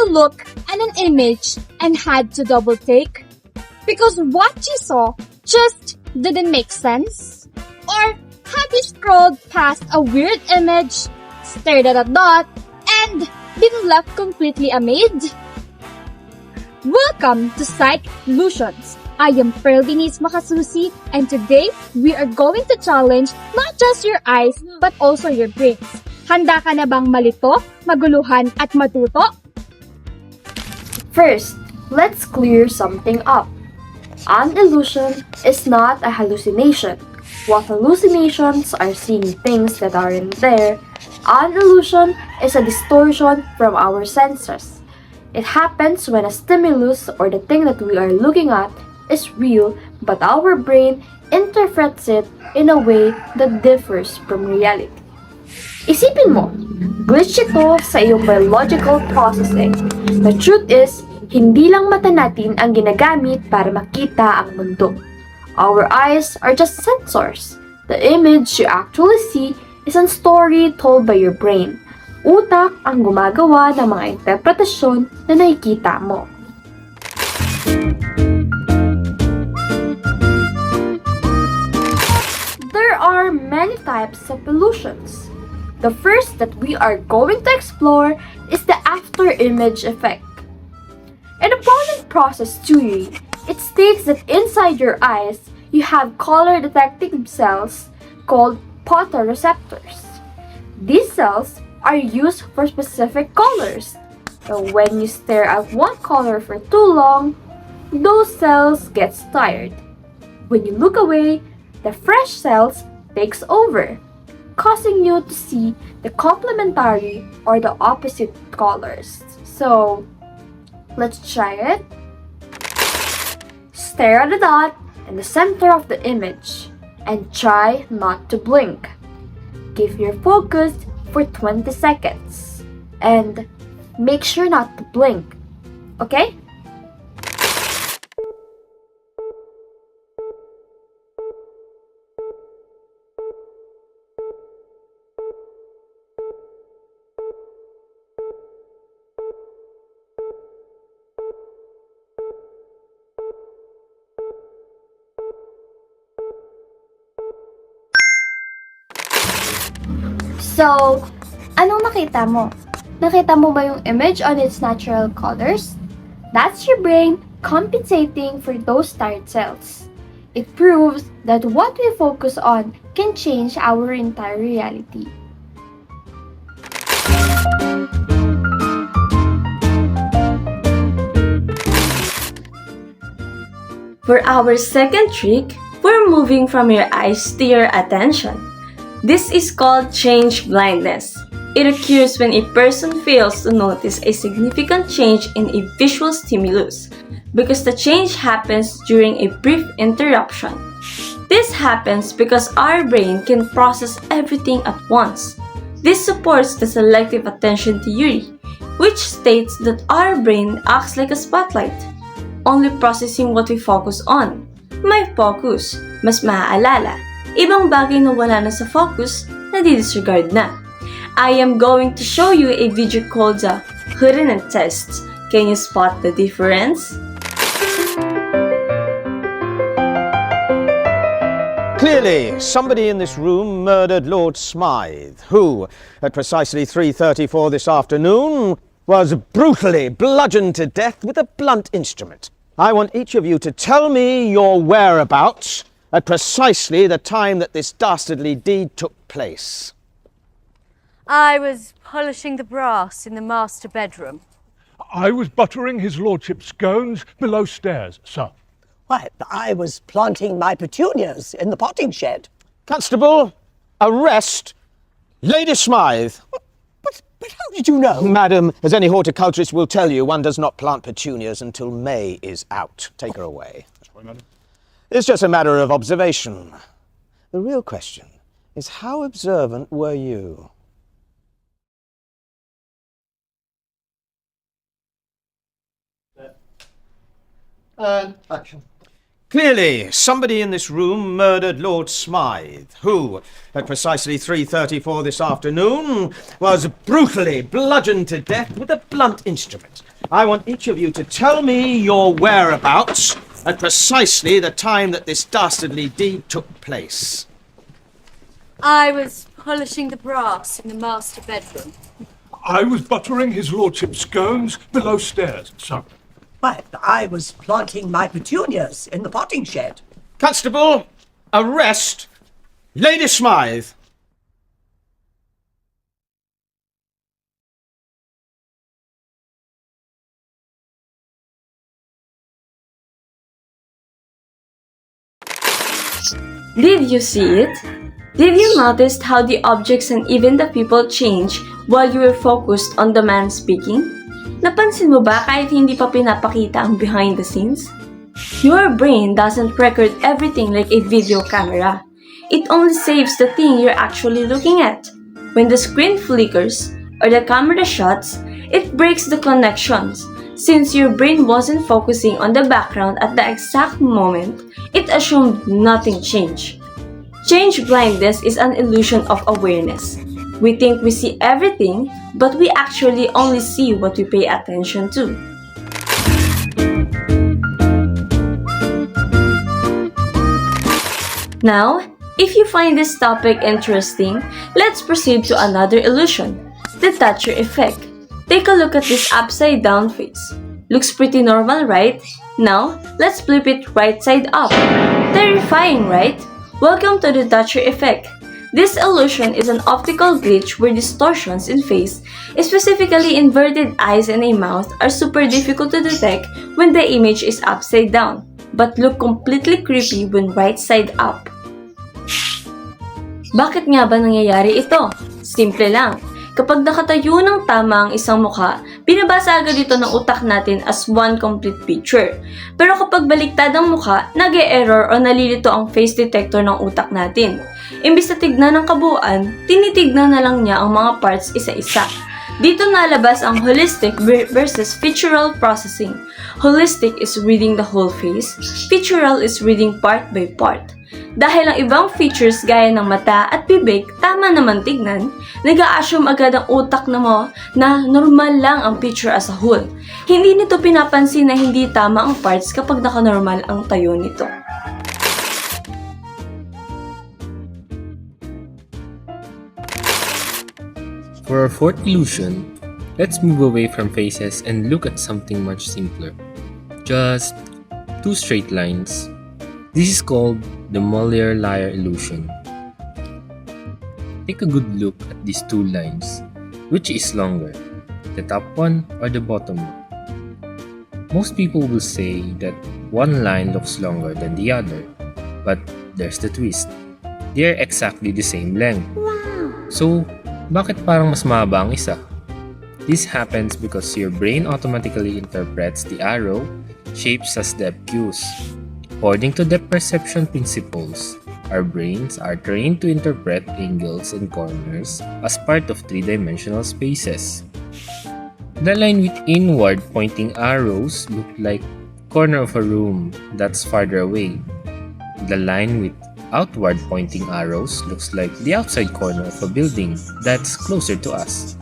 you look at an image and had to double take? Because what you saw just didn't make sense? Or have you scrolled past a weird image, stared at a dot, and been left completely amazed? Welcome to Psych Illusions. I am Pearl Denise Makasusi, and today we are going to challenge not just your eyes but also your brains. Handa ka na bang malito, maguluhan at matuto? First, let's clear something up. An illusion is not a hallucination. While hallucinations are seeing things that aren't there, an illusion is a distortion from our senses. It happens when a stimulus or the thing that we are looking at is real, but our brain interprets it in a way that differs from reality. Isipin mo, glitch ito sa iyong biological processing. The truth is, hindi lang mata natin ang ginagamit para makita ang mundo. Our eyes are just sensors. The image you actually see is a story told by your brain. Utak ang gumagawa ng mga interpretasyon na nakikita mo. There are many types of illusions. The first that we are going to explore is the after-image effect. In a opponent process theory, it states that inside your eyes, you have color-detecting cells called photoreceptors. These cells are used for specific colors. So when you stare at one color for too long, those cells get tired. When you look away, the fresh cells takes over, causing you to see the complementary or the opposite colors. So, let's try it. Stare at the dot in the center of the image and try not to blink. Give your focus for 20 seconds and make sure not to blink. Okay? So, anong nakita mo? Nakita mo ba yung image on its natural colors? That's your brain compensating for those tired cells. It proves that what we focus on can change our entire reality. For our second trick, we're moving from your eyes to your attention. This is called change blindness. It occurs when a person fails to notice a significant change in a visual stimulus because the change happens during a brief interruption. This happens because our brain can process everything at once. This supports the selective attention theory, which states that our brain acts like a spotlight, only processing what we focus on. May focus, mas maaalala. Ibang bagay na wala na sa focus, nadi-disregard na. I am going to show you a video called the Hidden Test. Can you spot the difference? Clearly, somebody in this room murdered Lord Smythe, who, at precisely 3:34 this afternoon, was brutally bludgeoned to death with a blunt instrument. I want each of you to tell me your whereabouts at precisely the time that this dastardly deed took place. I was polishing the brass in the master bedroom. I was buttering his lordship's scones below stairs, sir. Why, I was planting my petunias in the potting shed. Constable, arrest Lady Smythe. But how did you know? Madam, as any horticulturist will tell you, one does not plant petunias until May is out. Take her away. That's right, madam. It's just a matter of observation. The real question is, how observant were you? And action. Clearly, somebody in this room murdered Lord Smythe, who, at precisely 3:34 this afternoon, was brutally bludgeoned to death with a blunt instrument. I want each of you to tell me your whereabouts at precisely the time that this dastardly deed took place. I was polishing the brass in the master bedroom. I was buttering his lordship's scones below stairs, sir. Why, I was planting my petunias in the potting shed. Constable, arrest Lady Smythe. Did you see it? Did you notice how the objects and even the people change while you were focused on the man speaking? Napansin mo ba kahit hindi pa pinapakita ang behind the scenes? Your brain doesn't record everything like a video camera. It only saves the thing you're actually looking at. When the screen flickers or the camera shuts, it breaks the connections. Since your brain wasn't focusing on the background at the exact moment, it assumed nothing changed. Change blindness is an illusion of awareness. We think we see everything, but we actually only see what we pay attention to. Now, if you find this topic interesting, let's proceed to another illusion, the Thatcher effect. Take a look at this upside down face. Looks pretty normal, right? Now, let's flip it right side up. Terrifying, right? Welcome to the Thatcher effect. This illusion is an optical glitch where distortions in face, specifically inverted eyes and a mouth, are super difficult to detect when the image is upside down, but look completely creepy when right side up. Bakit nga ba nangyayari ito? Simple lang. Kapag nakatayo ng tama ang isang mukha, binabasa agad ito ng utak natin as one complete picture. Pero kapag baliktad ang mukha, nag-e-error o nalilito ang face detector ng utak natin. Imbis na tignan ng kabuuan, tinitignan na lang niya ang mga parts isa-isa. Dito nalabas ang holistic versus featural processing. Holistic is reading the whole face, featural is reading part by part. Dahil ang ibang features gaya ng mata at bibig tama naman tignan, nag-a-assume agad ang utak na mo na normal lang ang picture as a whole. Hindi nito pinapansin na hindi tama ang parts kapag naka-normal ang tayo nito. For our fourth illusion, let's move away from faces and look at something much simpler. Just two straight lines. This is called the Muller-Lyer illusion. Take a good look at these two lines. Which is longer, the top one or the bottom one? Most people will say that one line looks longer than the other, but there's the twist. They are exactly the same length. So, bakit parang mas mahaba ang isa? This happens because your brain automatically interprets the arrow shapes as depth cues. According to depth perception principles, our brains are trained to interpret angles and corners as part of three-dimensional spaces. The line with inward pointing arrows look like corner of a room that's farther away. The line with outward pointing arrows looks like the outside corner of a building that's closer to us.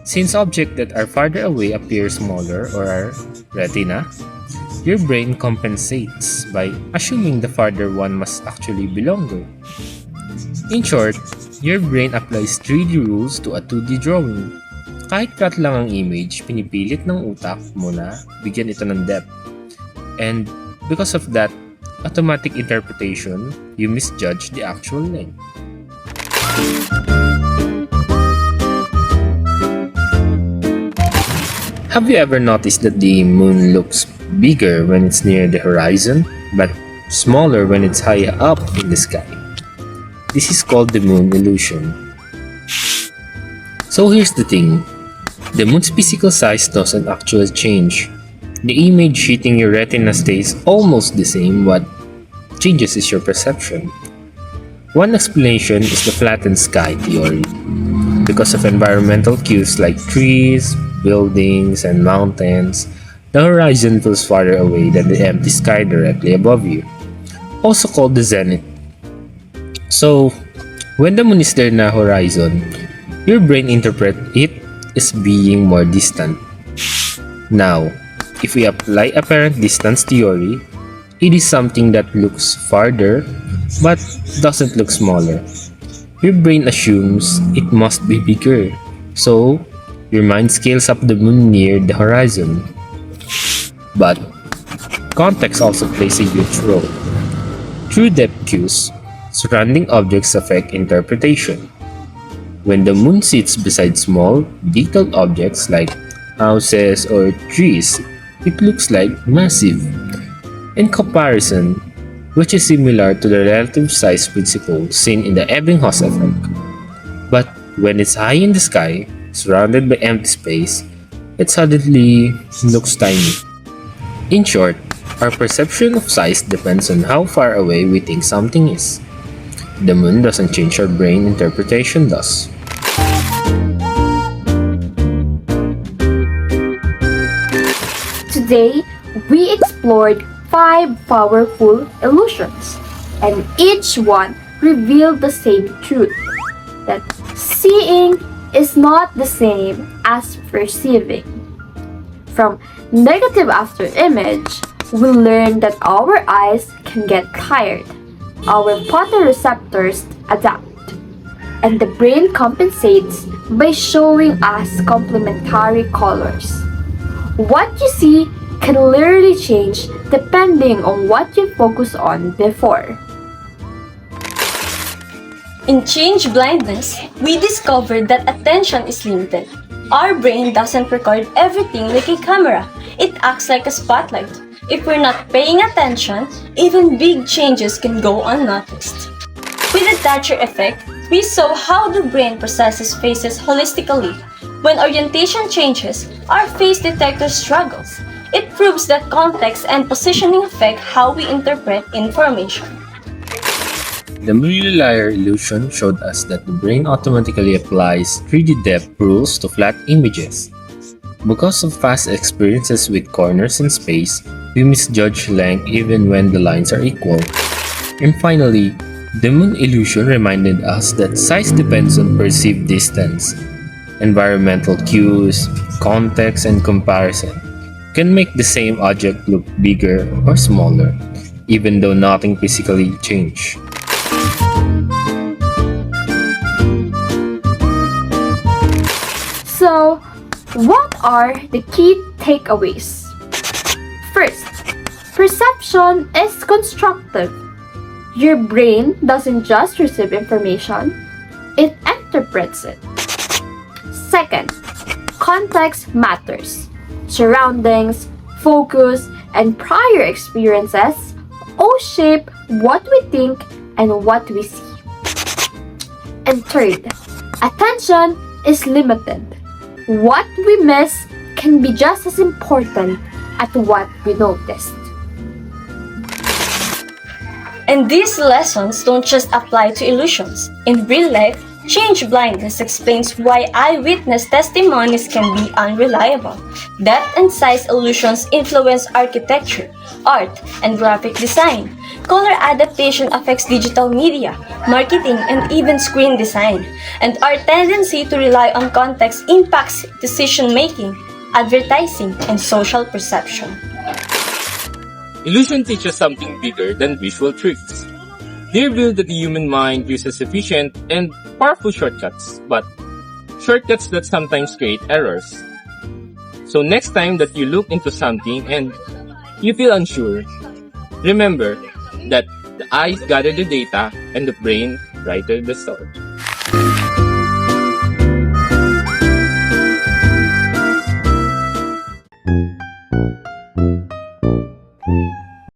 Since objects that are farther away appear smaller or our retina, your brain compensates by assuming the farther one must actually be longer. In short, your brain applies 3D rules to a 2D drawing. Kahit flat lang ang image, pinipilit ng utak mo na bigyan ito ng depth. And because of that automatic interpretation, you misjudge the actual length. Have you ever noticed that the moon looks bigger when it's near the horizon, but smaller when it's high up in the sky? This is called the moon illusion. So here's the thing. The moon's physical size doesn't actually change. The image hitting your retina stays almost the same. What changes is your perception. One explanation is the flattened sky theory. Because of environmental cues like trees, buildings, and mountains, the horizon feels farther away than the empty sky directly above you. also called the zenith. So, when the moon is there na horizon, your brain interprets it as being more distant. Now, if we apply apparent distance theory, it is something that looks farther but doesn't look smaller. Your brain assumes it must be bigger, so your mind scales up the moon near the horizon. But context also plays a huge role. Through depth cues, surrounding objects affect interpretation. When the moon sits beside small, detailed objects like houses or trees, it looks like massive. In comparison, which is similar to the relative size principle seen in the Ebbinghaus effect. But when it's high in the sky, surrounded by empty space, it suddenly looks tiny. In short, our perception of size depends on how far away we think something is. The moon doesn't change, our brain interpretation does. Today, we explored 5 powerful illusions, and each one revealed the same truth, that seeing is not the same as perceiving. From negative after image, we learned that our eyes can get tired, our photoreceptors adapt, and the brain compensates by showing us complementary colors. What you see can literally change depending on what you focus on before. In change blindness, we discovered that attention is limited. Our brain doesn't record everything like a camera. It acts like a spotlight. If we're not paying attention, even big changes can go unnoticed. With the Thatcher effect, we saw how the brain processes faces holistically. When orientation changes, our face detector struggles. It proves that context and positioning affect how we interpret information. The multi-layer illusion showed us that the brain automatically applies 3D depth rules to flat images. Because of past experiences with corners in space, we misjudge length even when the lines are equal. And finally, the moon illusion reminded us that size depends on perceived distance. Environmental cues, context, and comparison can make the same object look bigger or smaller, even though nothing physically changed. So, what are the key takeaways? First, perception is constructive. Your brain doesn't just receive information, it interprets it. Second, context matters. Surroundings, focus, and prior experiences all shape what we think and what we see. And third, attention is limited. What we miss can be just as important as what we noticed. And these lessons don't just apply to illusions. In real life, change blindness explains why eyewitness testimonies can be unreliable. Depth and size illusions influence architecture, art, and graphic design. Color adaptation affects digital media, marketing, and even screen design. And our tendency to rely on context impacts decision-making, advertising, and social perception. Illusion teaches something bigger than visual tricks. They reveal that the human mind uses efficient and powerful shortcuts, but shortcuts that sometimes create errors. So next time that you look into something and you feel unsure, remember that the eyes gather the data and the brain writes the story.